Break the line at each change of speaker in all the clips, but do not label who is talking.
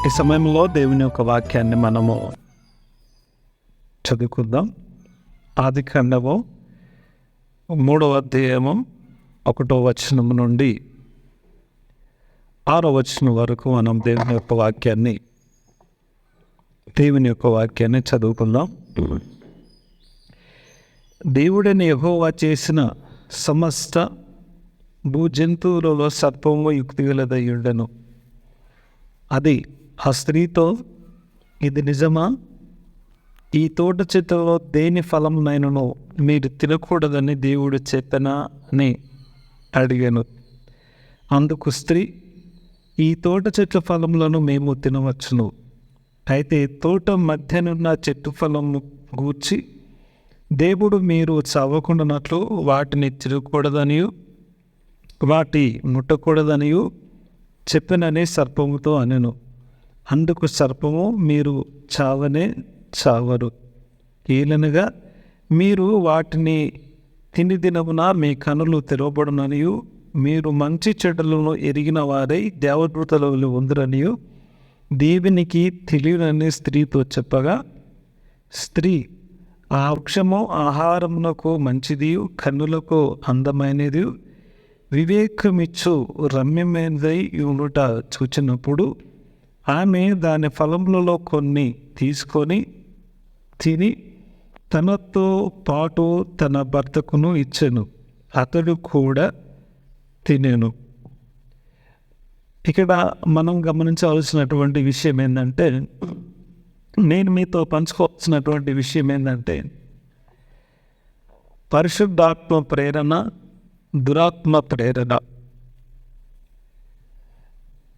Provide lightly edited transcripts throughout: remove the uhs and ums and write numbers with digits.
ఈ సమయంలో దేవుని యొక్క వాక్యాన్ని మనము చదువుకుందాం. ఆదికాండము 3వ అధ్యాయము 1వ వచనం నుండి 6వ వచనం వరకు మనం దేవుని యొక్క వాక్యాన్ని చదువుకుందాం. దేవుడైన యెహోవా చేసిన సమస్త భూజంతువులలో సర్పము యుక్తిగలదయ్యుండెను. అది ఆ స్త్రీతో, ఇది నిజమా? ఈ తోట చెట్టులో దేని ఫలమునైనను మీరు తినకూడదని దేవుడు చెప్పనా అని అడిగాను. అందుకు స్త్రీ, ఈ తోట చెట్ల ఫలములను మేము తినవచ్చును. అయితే తోట మధ్యనున్న చెట్టు ఫలము గూర్చి దేవుడు మీరు చావకుండానట్లు వాటిని తినకూడదనియు వాటి ముట్టకూడదనియు చెప్పనని సర్పముతో అనెను. అందుకు సర్పము, మీరు చావనే చావరు, ఏలనగా మీరు వాటిని తిని దినమున మీ కనులు తెరవబడుననియు మీరు మంచి చెడులను ఎరిగిన వారై దేవదూతలు ఉందరనియు దేవునికి తెలియనని స్త్రీతో చెప్పగా, స్త్రీ, ఆ వృక్షము ఆహారమునకు మంచిదియు కన్నులకు అందమైనది వివేకమిచ్చు రమ్యమైనదై ఉండుట చూచినప్పుడు ఆమె దాని ఫలములలో కొన్ని తీసుకొని తిని తనతో పాటు తన భర్తకును ఇచ్చెను. అతడు కూడా తినెను. ఇక్కడ మనం గమనించవలసినటువంటి విషయం ఏంటంటే, నేను మీతో పంచుకోవాల్సినటువంటి విషయం ఏంటంటే, పరిశుద్ధాత్మ ప్రేరణ, దురాత్మ ప్రేరణ.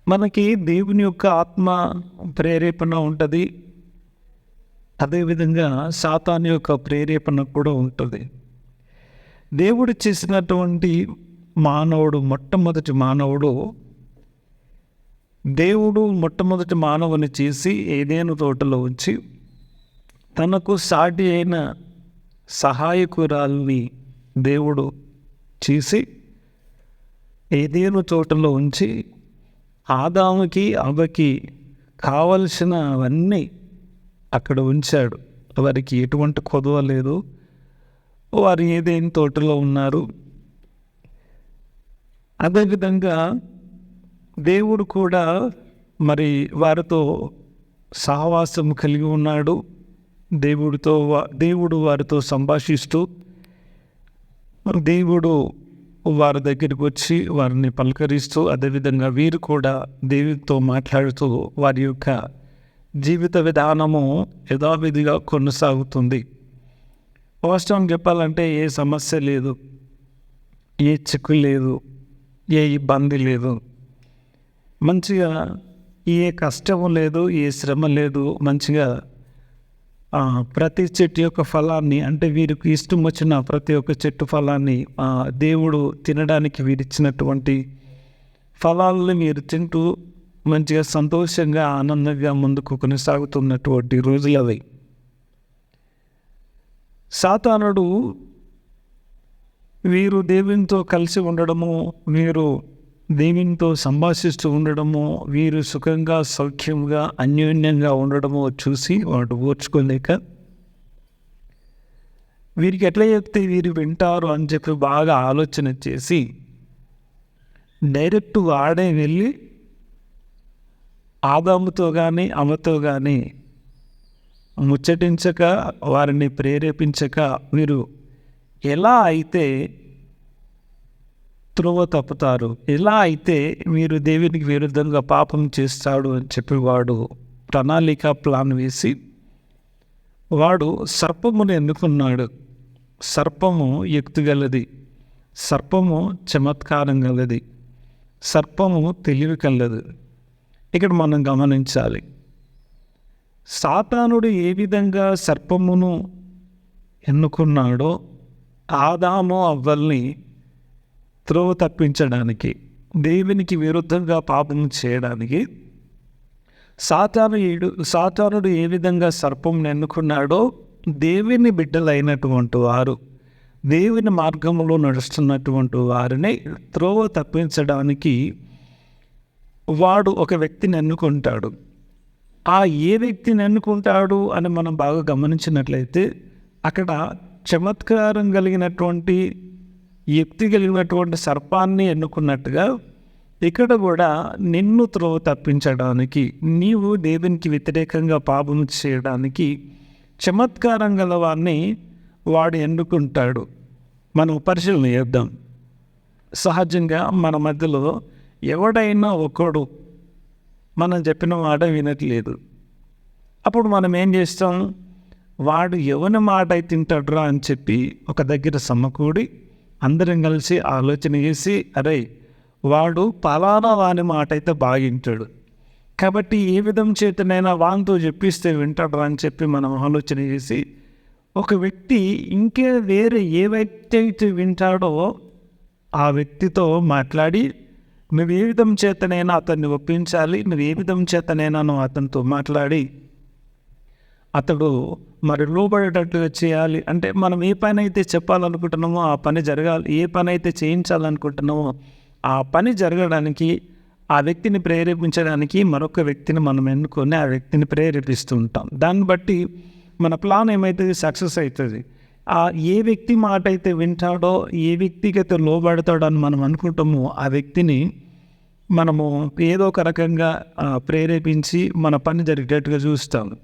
మనకి దేవుని యొక్క ఆత్మ ప్రేరేపణ ఉంటుంది, అదేవిధంగా సాతాను యొక్క ప్రేరేపణ కూడా ఉంటుంది. దేవుడు చేసినటువంటి మొట్టమొదటి మానవుడు, దేవుడు మొట్టమొదటి మానవుని చేసి ఏదైనా తోటలో ఉంచి తనకు సాటి అయిన సహాయకురాల్ని దేవుడు చేసి ఏదైనా తోటలో ఉంచి ఆదాముకి అవ్వకి కావలసినవన్నీ అక్కడ ఉంచాడు. వారికి ఎటువంటి కొదవ లేదు. వారు ఏదైనా తోటలో ఉన్నారు. అదేవిధంగా దేవుడు కూడా మరి వారితో సహవాసం కలిగి ఉన్నాడు. దేవుడు వారితో సంభాషిస్తూ, దేవుడు వారి దగ్గరికి వచ్చి వారిని పలకరిస్తూ, అదేవిధంగా వీరు కూడా దేవుడితో మాట్లాడుతూ వారి యొక్క జీవిత విధానము యథావిధిగా కొనసాగుతుంది. వాస్తవం చెప్పాలంటే ఏ సమస్య లేదు, ఏ చిక్కు లేదు, ఏ ఇబ్బంది లేదు, మంచిగా ఏ కష్టము లేదు, ఏ శ్రమ లేదు. మంచిగా ప్రతి చెట్టు యొక్క ఫలాన్ని, అంటే వీరికి ఇష్టం వచ్చిన ప్రతి ఒక్క చెట్టు ఫలాన్ని దేవుడు తినడానికి వీరిచ్చినటువంటి ఫలాలను మీరు తింటూ మంచిగా సంతోషంగా ఆనందంగా ముందుకు కొనసాగుతున్నటువంటి రోజులు అవి. సాతానుడు వీరు దేవునితో కలిసి ఉండడము, వీరు దేవునితో సంభాషిస్తూ ఉండడము, వీరు సుఖంగా సౌఖ్యంగా అన్యోన్యంగా ఉండడము చూసి వాడు ఓర్చుకోలేక, వీరికి ఎట్లా చెప్తే వీరు వింటారు అని చెప్పి బాగా ఆలోచన చేసి డైరెక్ట్ వాడే వెళ్ళి ఆదాముతో కానీ అమ్మతో కానీ ముచ్చటించక, వారిని ప్రేరేపించక, వీరు ఎలా అయితే త్రోవ తప్పుతారు, ఎలా అయితే మీరు దేవునికి విరుద్ధంగా పాపం చేస్తాడు అని చెప్పి వాడు ప్లాన్ వేసి వాడు సర్పమును ఎన్నుకున్నాడు. సర్పము యుక్తిగలది, సర్పము చమత్కారం గలది, సర్పము తెలివి కలది. ఇక్కడ మనం గమనించాలి, సాతానుడు ఏ విధంగా సర్పమును ఎన్నుకున్నాడో ఆదాము అవ్వల్ని త్రోవ తప్పించడానికి, దేవునికి విరుద్ధంగా పాపం చేయడానికి సాతానుడు ఏ విధంగా సర్పం ఎన్నుకున్నాడో దేవుని బిడ్డలైనటువంటి వారు, దేవుని మార్గంలో నడుస్తున్నటువంటి వారిని త్రోవ తప్పించడానికి వాడు ఒక వ్యక్తిని ఎన్నుకుంటాడు. ఆ ఏ వ్యక్తిని ఎన్నుకుంటాడు అని మనం బాగా గమనించినట్లయితే అక్కడ చమత్కారం కలిగినటువంటి యుక్తి కలిగినటువంటి సర్పాన్ని ఎన్నుకున్నట్టుగా ఇక్కడ కూడా నిన్ను త్రోవ తప్పించడానికి, నీవు దేవునికి వ్యతిరేకంగా పాపము చేయడానికి చమత్కారం గలవాన్ని వాడు ఎన్నుకుంటాడు. మనం పరిశీలన చేద్దాం. సహజంగా మన మధ్యలో ఎవడైనా ఒకడు మనం చెప్పిన మాట వినట్లేదు. అప్పుడు మనం ఏం చేస్తాం? వాడు ఎవరి మాట అయితే తింటాడురా అని చెప్పి ఒక దగ్గర సమకూడి అందరం కలిసి ఆలోచన చేసి, అరే వాడు పలానా వాని మాట అయితే బాగా వింటాడు కాబట్టి ఏ విధం చేతనైనా వానితో చెప్పిస్తే వింటాడురా అని చెప్పి మనం ఆలోచన చేసి ఒక వ్యక్తి ఇంకే వేరే ఏ వ్యక్తి అయితే వింటాడో ఆ వ్యక్తితో మాట్లాడి నువ్వు ఏ విధం చేతనైనా అతన్ని ఒప్పించాలి, నువ్వు ఏ విధం చేతనైనా నువ్వు అతనితో మాట్లాడి అతడు మరి లోబడేటట్టుగా చేయాలి. అంటే మనం ఏ పని అయితే చెప్పాలనుకుంటున్నామో ఆ పని జరగాలి, ఏ పని అయితే చేయించాలనుకుంటున్నామో ఆ పని జరగడానికి, ఆ వ్యక్తిని ప్రేరేపించడానికి మరొక వ్యక్తిని మనం ఎన్నుకొని ఆ వ్యక్తిని ప్రేరేపిస్తూ ఉంటాం. దాన్ని బట్టి మన ప్లాన్ ఏమవుతుంది? సక్సెస్ అవుతుంది. ఆ ఏ వ్యక్తి మాట అయితే వింటాడో, ఏ వ్యక్తికి అయితే లోబడతాడో అని మనం అనుకుంటామో ఆ వ్యక్తిని మనము ఏదో ఒక రకంగా ప్రేరేపించి మన పని జరిగేట్టుగా చూస్తాము.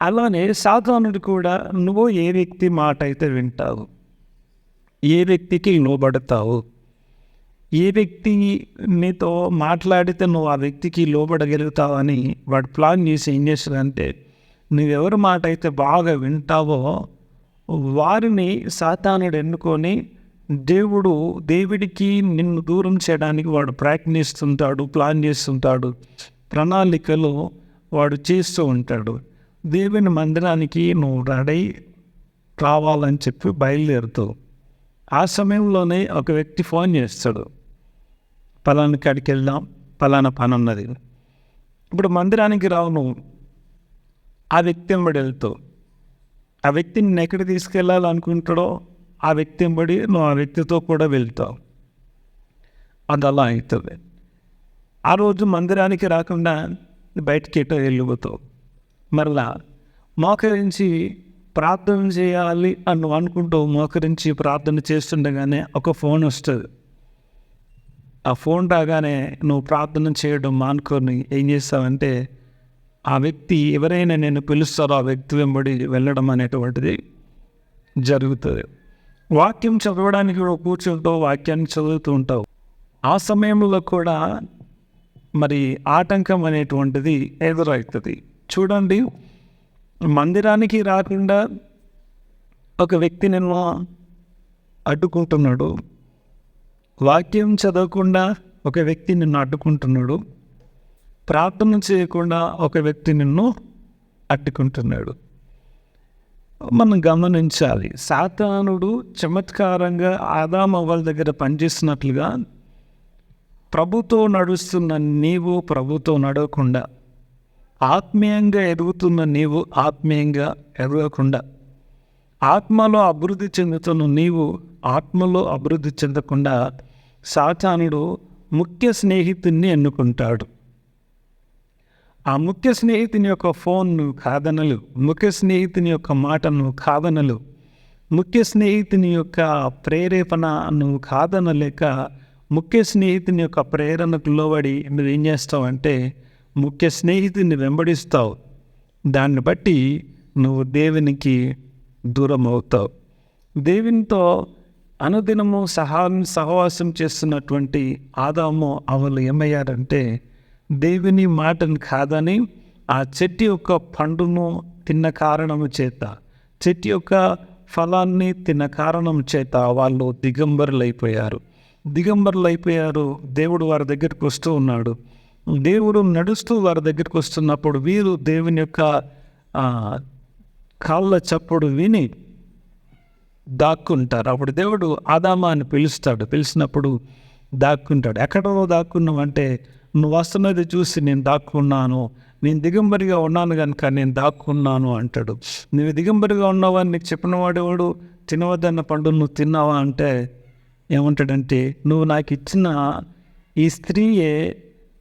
అలానే సాతానుడు కూడా నువ్వు ఏ వ్యక్తి మాట అయితే వింటావు, ఏ వ్యక్తికి లోబడతావు, ఏ వ్యక్తి నీతో మాట్లాడితే నువ్వు ఆ వ్యక్తికి లోబడగలుగుతావని వాడు ప్లాన్ చేసి ఏం చేస్తాడంటే, నువ్వెవరి మాట అయితే బాగా వింటావో వారిని సాతానుడు ఎన్నుకొని దేవుడికి నిన్ను దూరం చేయడానికి వాడు ప్రయత్నిస్తుంటాడు, ప్లాన్ చేస్తుంటాడు, ప్రణాళికలు వాడు చేస్తూ ఉంటాడు. దేవుని మందిరానికి నువ్వు రెడీ రావాలని చెప్పి బయలుదేరుతావు. ఆ సమయంలోనే ఒక వ్యక్తి ఫోన్ చేస్తాడు, పలానా కాడికి వెళ్దాం, పలానా పని ఉన్నది. ఇప్పుడు మందిరానికి రావు నువ్వు, ఆ వ్యక్తి వెంబడి వెళ్తావు. ఆ వ్యక్తిని నేను ఎక్కడ తీసుకెళ్ళాలనుకుంటాడో ఆ వ్యక్తి వెంబడి నువ్వు ఆ వ్యక్తితో కూడా వెళ్తావు. అది అలా అవుతుంది. ఆ రోజు మందిరానికి రాకుండా బయటికి ఎటో వెళ్ళిపోతావు. మరలా మోకరించి ప్రార్థన చేయాలి అని నువ్వు అనుకుంటూ మోకరించి ప్రార్థన చేస్తుండగానే ఒక ఫోన్ వస్తుంది. ఆ ఫోన్ రాగానే నువ్వు ప్రార్థన చేయడం మానుకొని ఏం చేస్తావంటే ఆ వ్యక్తి ఎవరైనా నేను పిలుస్తారో ఆ వ్యక్తి వెంబడి వెళ్ళడం అనేటువంటిది జరుగుతుంది. వాక్యం చదవడానికి కూడా కూర్చుంటావు, వాక్యాన్ని చదువుతూ ఉంటావు. ఆ సమయంలో కూడా మరి ఆటంకం అనేటువంటిది ఎదురవుతుంది. చూడండి, మందిరానికి రాకుండా ఒక వ్యక్తి నిన్ను అడ్డుకుంటున్నాడు, వాక్యం చదవకుండా ఒక వ్యక్తి నిన్ను అడ్డుకుంటున్నాడు, ప్రార్థన చేయకుండా ఒక వ్యక్తి నిన్ను అడ్డుకుంటున్నాడు. మనం గమనించాలి, సాతానుడు చమత్కారంగా ఆదామవ్వల దగ్గర పనిచేస్తున్నట్లుగా ప్రభుతో నడుస్తున్న నీవు ప్రభుతో నడవకుండా, ఆత్మీయంగా ఎదుగుతున్న నీవు ఆత్మీయంగా ఎదగకుండా, ఆత్మలో అభివృద్ధి చెందుతున్న నీవు ఆత్మలో అభివృద్ధి చెందకుండా సాతానుడు ముఖ్య స్నేహితుడిని ఎన్నుకుంటాడు. ఆ ముఖ్య స్నేహితుని యొక్క ఫోన్ను కాదనలు, ముఖ్య స్నేహితుని యొక్క మాటను కాదనలు, ముఖ్య స్నేహితుని యొక్క ప్రేరేపణ నువ్వు కాదనలేక ముఖ్య స్నేహితుని యొక్క ప్రేరణకు లోబడి నువ్వేం చేస్తావంటే ముఖ్య స్నేహితుని వెంబడిస్తావు. దాన్ని బట్టి నువ్వు దేవునికి దూరం అవుతావు. దేవునితో అనుదినము సహవాసం చేస్తున్నటువంటి ఆదాము అవ్వలు ఏమయ్యారంటే దేవుని మాటను కాదని ఆ చెట్టు యొక్క పండును తిన్న కారణము చేత, చెట్టు యొక్క ఫలాన్ని తిన్న కారణం చేత వాళ్ళు దిగంబరులైపోయారు. దేవుడు వారి దగ్గరికి వస్తూ ఉన్నాడు. దేవుడు నడుస్తూ వారి దగ్గరికి వస్తున్నప్పుడు వీరు దేవుని యొక్క కాళ్ళ చప్పుడు విని దాక్కుంటారు. అప్పుడు దేవుడు ఆదామా అని పిలిచినప్పుడు దాక్కుంటాడు. ఎక్కడో దాక్కున్నావు అంటే నువ్వు వస్తున్నది చూసి నేను దాక్కున్నాను, నేను దిగంబరిగా ఉన్నాను కనుక నేను దాక్కున్నాను అంటాడు. నువ్వు దిగంబరిగా ఉన్నావని నీకు చెప్పిన వాడేవాడు, తినవద్దన్న పండు నువ్వు తిన్నావా అంటే ఏమంటాడంటే నువ్వు నాకు ఇచ్చిన ఈ స్త్రీయే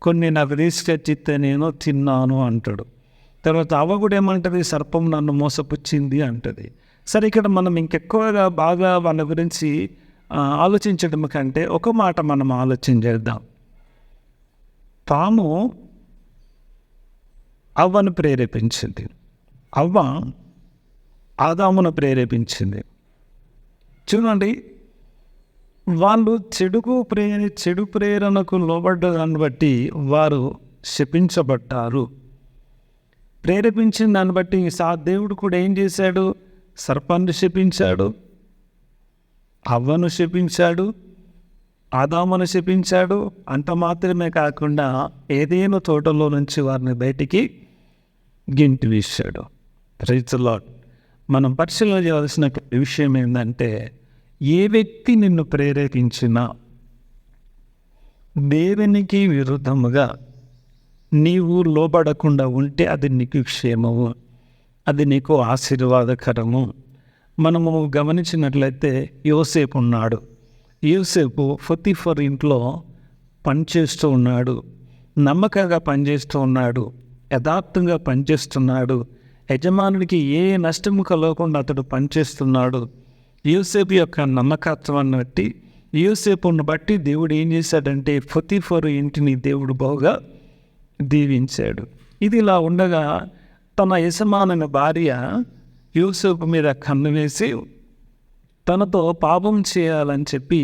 కొన్ని నాకు తీసుకొచ్చితే నేను తిన్నాను అంటాడు. తర్వాత అవ్వ కూడా ఏమంటది, సర్పం నన్ను మోసపుచ్చింది అంటది. సరే, ఇక్కడ మనం ఇంకెక్కువగా బాగా వాళ్ళ గురించి ఆలోచించడం కంటే ఒక మాట మనం ఆలోచన చేద్దాం. పాము అవ్వను ప్రేరేపించింది, అవ్వ ఆదామును ప్రేరేపించింది. చూడండి, వాళ్ళు చెడు ప్రేరణకు లోబడ్డదాన్ని బట్టి వారు శపించబడ్డారు. ప్రేరేపించిన దాన్ని బట్టి దేవుడు కూడా ఏం చేశాడు? సర్పాన్ని శపించాడు, అవ్వను శపించాడు, ఆదామును శపించాడు. అంత మాత్రమే కాకుండా ఏదేను తోటలో నుంచి వారిని బయటికి గెంటి వేశాడు. Praise the Lord. మనం పరిశీలన చేయాల్సిన విషయం ఏంటంటే, ఏ వ్యక్తి నిన్ను ప్రేరేపించినా దేవునికి విరుద్ధముగా నీవు లోబడకుండా ఉంటే అది నీకు క్షేమము, అది నీకు ఆశీర్వాదకరము. మనము గమనించినట్లయితే యోసేపు ఉన్నాడు. యోసేపు పొతిఫర్ ఇంట్లో పనిచేస్తూ ఉన్నాడు, నమ్మకంగా పనిచేస్తూ ఉన్నాడు, యథార్థంగా పనిచేస్తున్నాడు. యజమానుడికి ఏ నష్టము కలగకుండా అతడు పనిచేస్తున్నాడు. యోసేపు యొక్క నమ్మకత్వాన్ని బట్టి, యోసేపును బట్టి దేవుడు ఏం చేశాడంటే పొతిఫరు ఇంటిని దేవుడు బాగా దీవించాడు. ఇది ఇలా ఉండగా తన యజమానుల భార్య యోసేపు మీద కన్ను వేసి తనతో పాపం చేయాలని చెప్పి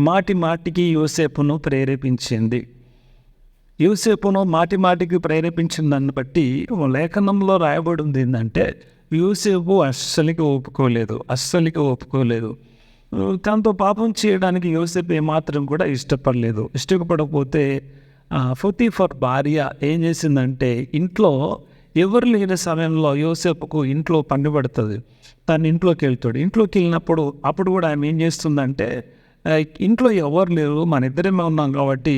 మాటికి యోసేపును ప్రేరేపించింది. యోసేపును మాటికి ప్రేరేపించిన దాన్ని బట్టి లేఖనంలో రాయబడింది ఏంటంటే, యోసేపు అస్సలికి ఒప్పుకోలేదు. తనతో పాపం చేయడానికి యోసేపు ఏమాత్రం కూడా ఇష్టపడకపోతే పొతిఫర్ భార్య ఏం చేసిందంటే, ఇంట్లో ఎవరు లేని సమయంలో యోసేపుకు ఇంట్లో పని పడుతుంది. తను ఇంట్లోకి వెళ్తాడు. ఇంట్లోకి వెళ్ళినప్పుడు అప్పుడు కూడా ఆమె ఏం చేస్తుందంటే, ఇంట్లో ఎవరు లేరు, మన ఇద్దరేమే ఉన్నాం కాబట్టి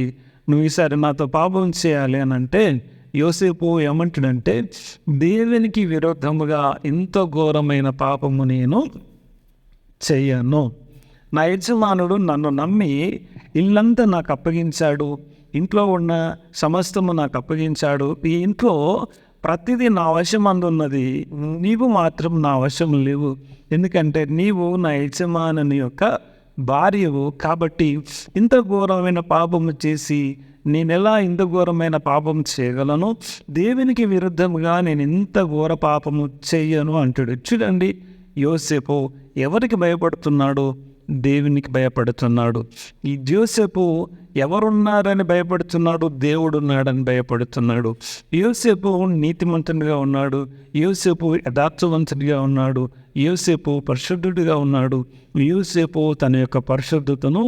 నువ్వు ఈసారి నాతో పాపం చేయాలి అని అంటే, యోసేపు ఏమంటాడంటే, దేవునికి విరుద్ధముగా ఇంత ఘోరమైన పాపము నేను చెయ్యను. నా యజమానుడు నన్ను నమ్మి ఇల్లంతా నాకు అప్పగించాడు, ఇంట్లో ఉన్న సమస్తము నాకు అప్పగించాడు. ఈ ఇంట్లో ప్రతిదీ నా వశం అందున్నది, నీవు మాత్రం నా వశం లేవు. ఎందుకంటే నీవు నా యజమానుని యొక్క భార్యవు. కాబట్టి ఇంత ఘోరమైన పాపము చేసి నేనెలా ఇంత ఘోరమైన పాపం చేయగలను? దేవునికి విరుద్ధంగా నేను ఇంత ఘోర పాపము చెయ్యను అంటాడు. చూడండి, యోసేపు ఎవరికి భయపడుతున్నాడు? దేవునికి భయపడుతున్నాడు. ఈ యోసేపు ఎవరున్నారని భయపడుతున్నాడు? దేవుడున్నాడని భయపడుతున్నాడు. యోసేపు నీతిమంతునిగా ఉన్నాడు, యోసేపు యథార్థవంతుడిగా ఉన్నాడు, యోసేపు పరిశుద్ధుడిగా ఉన్నాడు, యోసేపు తన యొక్క పరిశుద్ధతను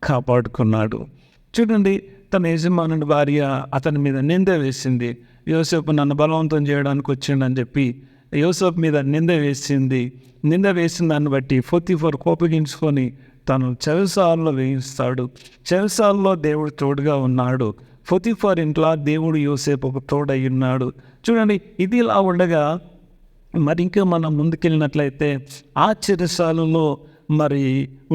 కాపాడుకున్నాడు. చూడండి, తన యజమానుడి భార్య అతని మీద నింద వేసింది. యోసేపు నన్ను బలవంతం చేయడానికి వచ్చిండని చెప్పి యోసేపు మీద నింద వేసిన దాన్ని బట్టి పొతిఫర్ కోపగించుకొని తను చెరసాలలో వేయిస్తాడు. చెరసాలలో దేవుడు తోడుగా ఉన్నాడు. పొతిఫర్ ఇంట్లో దేవుడు యోసేపుకు తోడై ఉన్నాడు. చూడండి, ఇది ఇలా ఉండగా మరి ఇంకా మనం ముందుకెళ్ళినట్లయితే ఆ చెరసాలలో మరి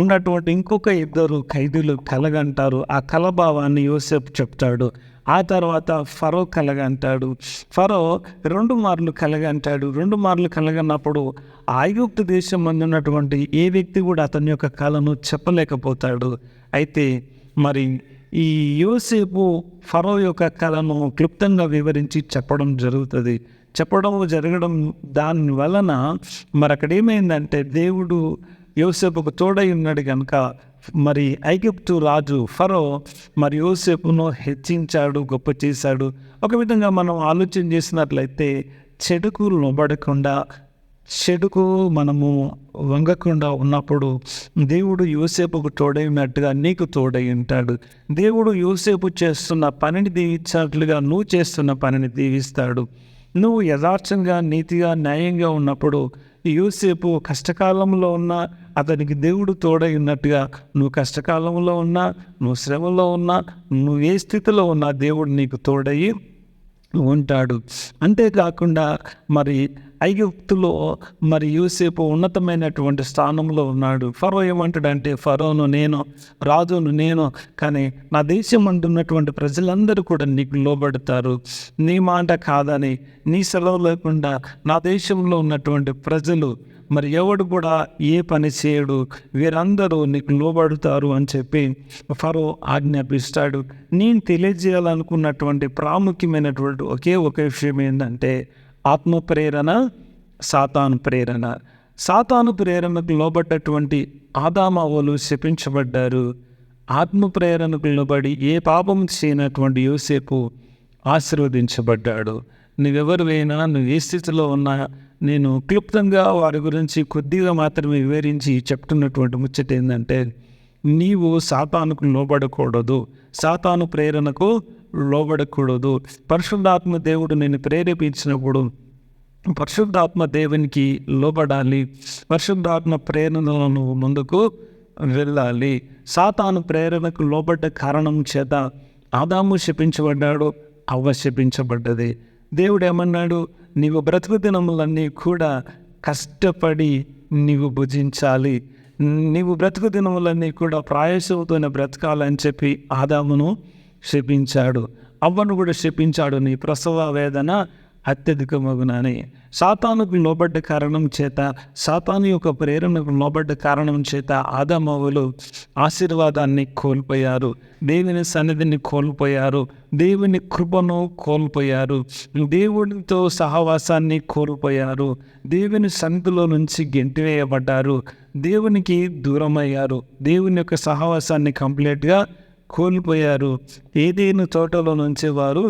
ఉన్నటువంటి ఇంకొక 2 ఖైదీలు కలగంటారు. ఆ కలభావాన్ని యోసేపు చెప్తాడు. ఆ తర్వాత ఫరో కలగంటాడు. ఫరో 2 మార్లు కలగంటాడు. 2 మార్లు కలగన్నప్పుడు ఐగుప్తు దేశం ఉన్నటువంటి ఏ వ్యక్తి కూడా అతని యొక్క కలను చెప్పలేకపోతాడు. అయితే మరి ఈ యోసేపు ఫరో యొక్క కలను క్లుప్తంగా వివరించి చెప్పడం జరగడం దాని వలన మరి అక్కడ ఏమైందంటే, దేవుడు యోసేపుకు తోడై ఉన్నాడు కనుక మరి ఐగుప్తు రాజు ఫరో మరి యోసేపును హెచ్చించాడు, గొప్ప చేశాడు. ఒక విధంగా మనం ఆలోచన చేసినట్లయితే చెడుకు లోబడకుండా, చెడుకు మనము వంగకుండా ఉన్నప్పుడు దేవుడు యోసేపుకు తోడై ఉన్నట్టుగా నీకు తోడై ఉంటాడు. దేవుడు యోసేపు చేస్తున్న పనిని దీవించినట్లుగా నువ్వు చేస్తున్న పనిని దీవిస్తాడు. నువ్వు యథార్థంగా, నీతిగా, న్యాయంగా ఉన్నప్పుడు యోసేపు కష్టకాలంలో ఉన్నా అతనికి దేవుడు తోడై ఉన్నట్టుగా నువ్వు కష్టకాలంలో ఉన్నా, నువ్వు శ్రమలో ఉన్నా, నువ్వు ఏ స్థితిలో ఉన్నా దేవుడు నీకు తోడయి ఉంటాడు. అంతేకాకుండా మరి ఐగుప్తులో మరి యోసేపు ఉన్నతమైనటువంటి స్థానంలో ఉన్నాడు. ఫరో ఏమంటాడంటే, ఫరోను నేను, రాజును నేను, కానీ నా దేశం అంటున్నటువంటి ప్రజలందరూ కూడా నీకు లోబడతారు. నీ మాట కాదని, నీ సెలవు లేకుండా నా దేశంలో ఉన్నటువంటి ప్రజలు మరి ఎవడు కూడా ఏ పని చేయడు, వీరందరూ నీకు లోబడతారు అని చెప్పి ఫరో ఆజ్ఞాపిస్తాడు. నేను తెలియజేయాలనుకున్నటువంటి ప్రాముఖ్యమైనటువంటి ఒక విషయం ఏంటంటే, ఆత్మ ప్రేరణ, సాతాను ప్రేరణ. సాతాను ప్రేరణకు లోబడ్డటువంటి ఆదామవ్వలు శపించబడ్డారు. ఆత్మ ప్రేరణకు లోబడి ఏ పాపం చేయనటువంటి యోసేపు ఆశీర్వదించబడ్డాడు. నువ్వెవరివైనా, నువ్వు ఏ స్థితిలో ఉన్నా, నేను క్లుప్తంగా వారి గురించి కొద్దిగా మాత్రమే వివరించి చెప్తున్నటువంటి ముచ్చట ఏంటంటే, నీవు సాతానుకు లోబడకూడదు, సాతాను ప్రేరణకు లోబడకూడదు. పరిశుద్ధాత్మ దేవుడు నిన్ను ప్రేరేపించినప్పుడు పరిశుద్ధాత్మ దేవునికి లోబడాలి. పరిశుద్ధాత్మ ప్రేరణలను ముందుకు వెళ్ళాలి. సాతాను ప్రేరణకు లోబడ్డ కారణం చేత ఆదాము శపించబడ్డాడు, అవ్వ శపించబడ్డది. దేవుడు ఏమన్నాడు, నీవు బ్రతుకు దినములన్నీ కూడా కష్టపడి నీవు భుజించాలి, నీవు బ్రతుకు దినములన్నీ కూడా ప్రయాసంతోనే బ్రతకాలని చెప్పి ఆదామును శపించాడు, అవ్వను కూడా శపించాడు. నీ ప్రసవ వేదన అత్యధికమగునని. సాతానుకు లోబడ్డ కారణం చేత, సాతాను యొక్క ప్రేరణకు లోబడ్డ కారణం చేత ఆదామవ్వలు ఆశీర్వాదాన్ని కోల్పోయారు, దేవుని సన్నిధిని కోల్పోయారు, దేవుని కృపను కోల్పోయారు, దేవునితో సహవాసాన్ని కోల్పోయారు, దేవుని సన్నిధిలో నుంచి గెంటివేయబడ్డారు, దేవునికి దూరమయ్యారు, దేవుని యొక్క సహవాసాన్ని కంప్లీట్గా కోల్పోయారు. ఏదైనా తోటలో నుంచి వారు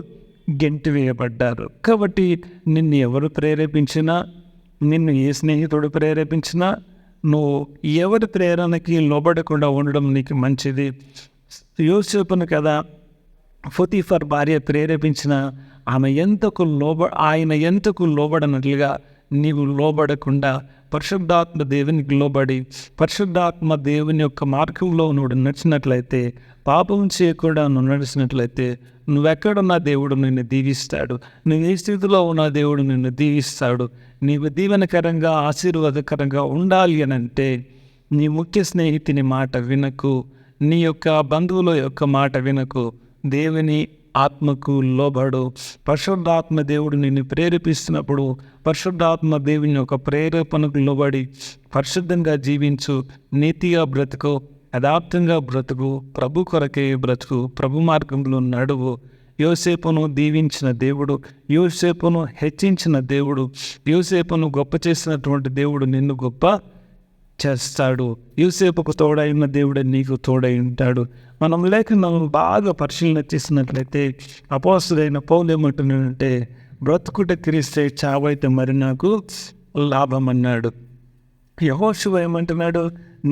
గెంటివేయబడ్డారు. కాబట్టి నిన్ను ఎవరు ప్రేరేపించినా, నిన్ను ఏ స్నేహితుడు ప్రేరేపించినా, నువ్వు ఎవరి ప్రేరణకి లోబడకుండా ఉండడం నీకు మంచిది. యోసేపును కదా పొతీఫర్ భార్య ప్రేరేపించిన ఆయన ఎంతకు లోబడనట్లుగా నీవు లోబడకుండా పరిశుద్ధాత్మ దేవునికి లోబడి పరిశుద్ధాత్మ దేవుని యొక్క మార్గంలో నువ్వు నడిచినట్లయితే, పాపం చేయకుండా నువ్వు నడిచినట్లయితే, నువ్వెక్కడున్న దేవుడు నిన్ను దీవిస్తాడు. నువ్వు ఏ స్థితిలో ఉన్న దేవుడు నిన్ను దీవిస్తాడు. నీవు దీవెనకరంగా ఆశీర్వాదకరంగా ఉండాలి అని అంటే నీ ముఖ్య స్నేహితుని మాట వినకు, నీ యొక్క బంధువుల యొక్క మాట వినకు, దేవుని ఆత్మకు లోబడు. పరిశుద్ధాత్మ దేవుడు నిన్ను ప్రేరేపిస్తున్నప్పుడు పరిశుద్ధాత్మ దేవుని యొక్క ప్రేరేపణకు లోబడి పరిశుద్ధంగా జీవించు, నీతిగా బ్రతుకు, యథార్థంగా బ్రతుకు, ప్రభు కొరకే బ్రతుకు, ప్రభు మార్గంలో నడువు. యోసేపును దీవించిన దేవుడు, యోసేపును హెచ్చించిన దేవుడు, యోసేపును గొప్ప చేసినటువంటి దేవుడు నిన్ను గొప్ప చేస్తాడు. యోసేపుకు తోడైన దేవుడే నీకు తోడై ఉంటాడు. మనం లేఖనాలను బాగా పరిశీలన చేసినట్లయితే అపోస్తలుడైన పౌలు ఏమంటున్నాడంటే, బ్రతుకుట క్రీస్తే, చావైతే మరి నాకు లాభం అన్నాడు. యెహోషువ ఏమంటున్నాడు,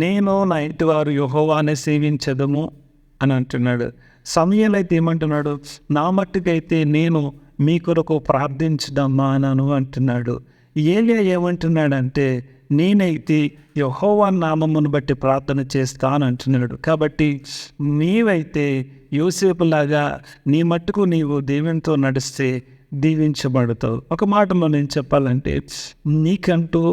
నేను నా ఇంటి వారు యెహోవానే సేవించదము అని అంటున్నాడు. సమూయేలు అయితే ఏమంటున్నాడు, నా మట్టుకైతే నేను మీ కొరకు ప్రార్థించడం మానను అంటున్నాడు. ఏలియా ఏమంటున్నాడంటే, నేనైతే యెహోవా నామమును బట్టి ప్రార్థన చేస్తాను అంటున్నాడు. కాబట్టి నీవైతే యోసేపులాగా నీ మట్టుకు నీవు దేవునితో నడిస్తే దీవించబడతావు. ఒక మాటలో నేను చెప్పాలంటే, నీకంటూ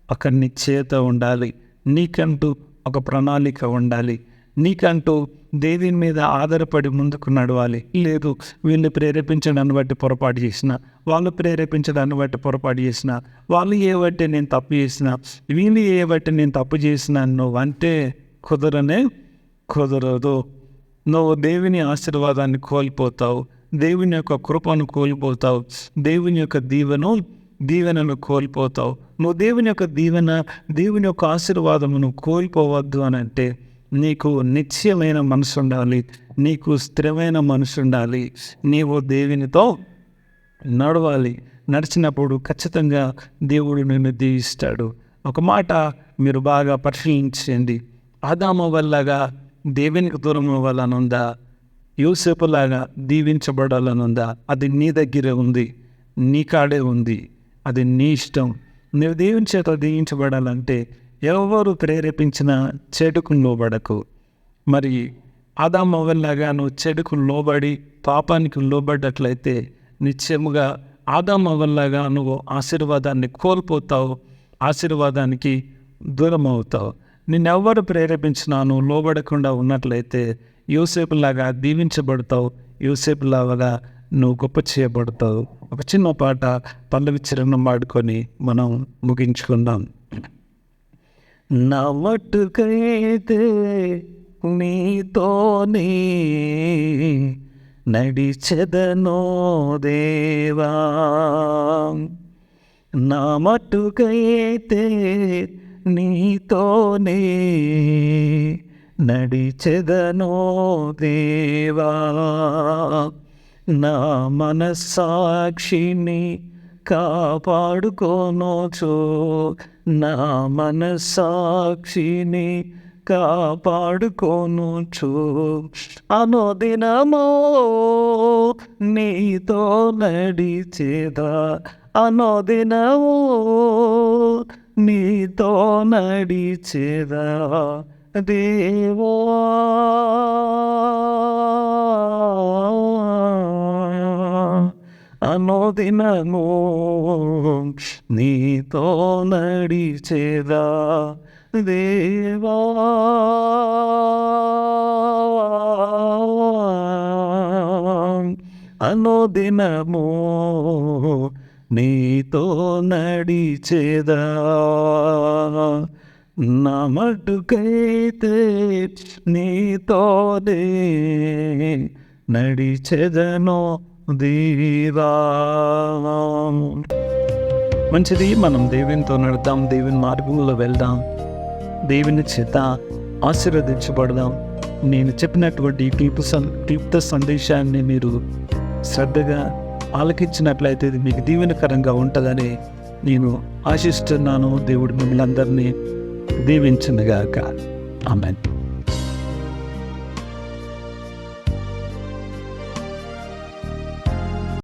ఒక నిశ్చయత ఉండాలి, నీకంటూ ఒక ప్రణాళిక ఉండాలి, నీకంటూ దేవుని మీద ఆధారపడి ముందుకు నడవాలి. లేదు, వీళ్ళు ప్రేరేపించడాన్ని బట్టి పొరపాటు చేసిన, వాళ్ళు ప్రేరేపించడాన్ని బట్టి పొరపాటు చేసిన, వాళ్ళు ఏ బట్టి నేను తప్పు చేసిన, వీళ్ళు ఏ బట్టి నేను తప్పు చేసిన నువ్వంటే కుదరదు. నువ్వు దేవుని ఆశీర్వాదాన్ని కోల్పోతావు, దేవుని యొక్క కృపను కోల్పోతావు, దేవుని యొక్క దీవెనను కోల్పోతావు. నువ్వు దేవుని యొక్క దేవుని యొక్క ఆశీర్వాదమును కోల్పోవద్దు అని అంటే నీకు నిశ్చయమైన మనసు ఉండాలి, నీకు స్థిరమైన మనసు ఉండాలి. నీవు దేవునితో నడవాలి. నడిచినప్పుడు ఖచ్చితంగా దేవుడు నిన్ను దీవిస్తాడు. ఒక మాట మీరు బాగా పరిశీలించండి. ఆదాము వల్లగా దేవునికి దూరం అవ్వాలనుందా, యోసేపులాగా దీవించబడాలనుందా? అది నీ దగ్గరే ఉంది, నీ కాడే ఉంది, అది నీ ఇష్టం. నువ్వు దేవుని చేత దీవించబడాలంటే ఎవరు ప్రేరేపించిన చెడుకు లోబడకు. మరి ఆదాము వల్లగా నువ్వు చెడుకు లోబడి పాపానికి లోబడ్డట్లయితే నిశ్చయముగా ఆదాము వల్లగా నువ్వు ఆశీర్వాదాన్ని కోల్పోతావు, ఆశీర్వాదానికి దూరం అవుతావు. నిన్నెవ్వరు ప్రేరేపించినా నువ్వు లోబడకుండా ఉన్నట్లయితే యోసేపులాగా దీవించబడతావు, యోసేపులాగా నువ్వు గొప్ప చేయబడతావు. ఒక చిన్న పాట పల్లవి చరణం పాడుకొని మనం ముగించుకుందాం. నా మట్టుకైతే నీతోనే నడిచెదనో దేవా, నా మట్టుకైతే నీతోనే నడిచెదనో దేవా, నా మనస్సాక్షిని కాపాడుకోనోచు, నా మనస్సాక్షిని కాపాడుకోనొచ్చు, అనుదినమో నీతో నడిచేదా, అనుదినమో నీతో నడిచేదా దేవా. అనుదినము నీతో నడిచేదా దేవా. అనుదినము నీతో నడిచేదా, నా మట్టుకైతే నీతోనే నడిచెదనో దేవా. మంచిది, మనం దేవునితో నడదాం, దేవుని మార్గంలో వెళ్దాం, దేవుని చేత ఆశీర్వదించబడదాం. నేను చెప్పినటువంటి క్లుప్త సందేశాన్ని మీరు శ్రద్ధగా ఆలకించినట్లయితే ఇది మీకు దీవెనకరంగా ఉంటుందని నేను ఆశిస్తున్నాను. దేవుడు మిమ్మల్ని అందరినీ దీవించునుగాక. ఆమేన్.